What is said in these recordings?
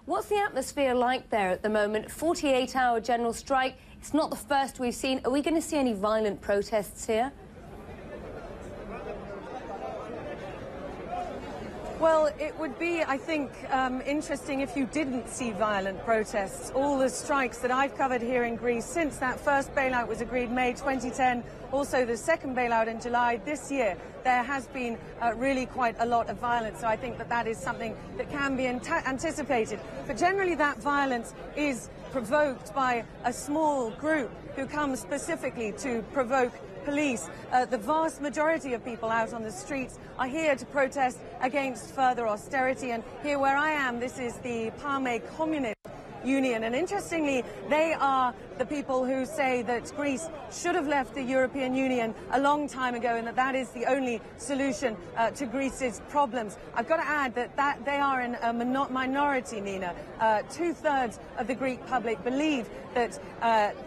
What's the atmosphere like there at the moment? 48-hour general strike. It's not the first we've seen. Are we going to see any violent protests here? Well, it would be, I think, interesting if you didn't see violent protests. All the strikes that I've covered here in Greece since that first bailout was agreed May 2010, also the second bailout in July this year, there has been really quite a lot of violence. So I think that that is something that can be anticipated. But generally that violence is provoked by a small group who comes specifically to provoke police. The vast majority of people out on the streets are here to protest against further austerity. And here where I am, this is the Parme Communist Union. And interestingly, they are the people who say that Greece should have left the European Union a long time ago and that that is the only solution to Greece's problems. I've got to add that they are in a minority, Nina. Two-thirds of the Greek public believe that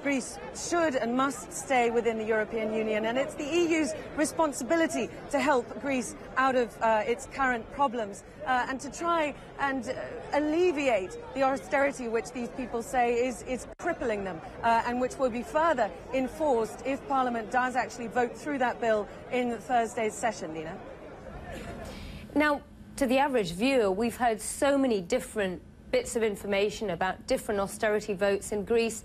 Greece should and must stay within the European Union, and it's the EU's responsibility to help Greece out of its current problems and to try and alleviate the austerity which these people say is crippling them and which will be further enforced if Parliament does actually vote through that bill in Thursday's session, Nina. Now, to the average viewer, we've heard so many different bits of information about different austerity votes in Greece.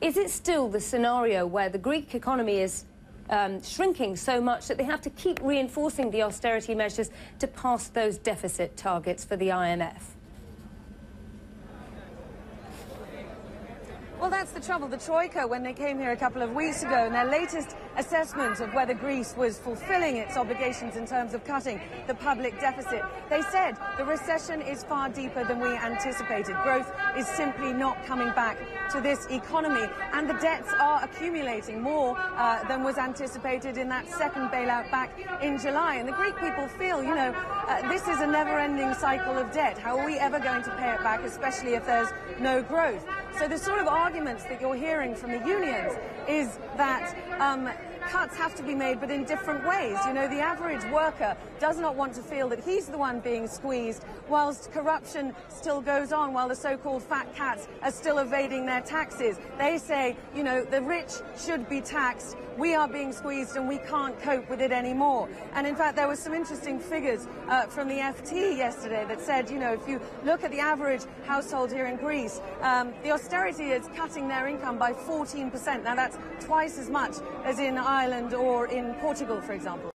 Is it still the scenario where the Greek economy is shrinking so much that they have to keep reinforcing the austerity measures to pass those deficit targets for the IMF? Well, that's the trouble. The Troika, when they came here a couple of weeks ago, in their latest assessment of whether Greece was fulfilling its obligations in terms of cutting the public deficit, they said the recession is far deeper than we anticipated. Growth is simply not coming back to this economy, and the debts are accumulating more than was anticipated in that second bailout back in July. And the Greek people feel, you know, this is a never-ending cycle of debt. How are we ever going to pay it back, especially if there's no growth? So the sort of arguments that you're hearing from the unions is that cuts have to be made, but in different ways. You know, the average worker does not want to feel that he's the one being squeezed, whilst corruption still goes on, while the so-called fat cats are still evading their taxes. They say, you know, the rich should be taxed, we are being squeezed and we can't cope with it anymore. And in fact, there were some interesting figures from the FT yesterday that said, you know, if you look at the average household here in Greece, the austerity is cutting their income by 14%. Now, that's twice as much as in Ireland or in Portugal, for example.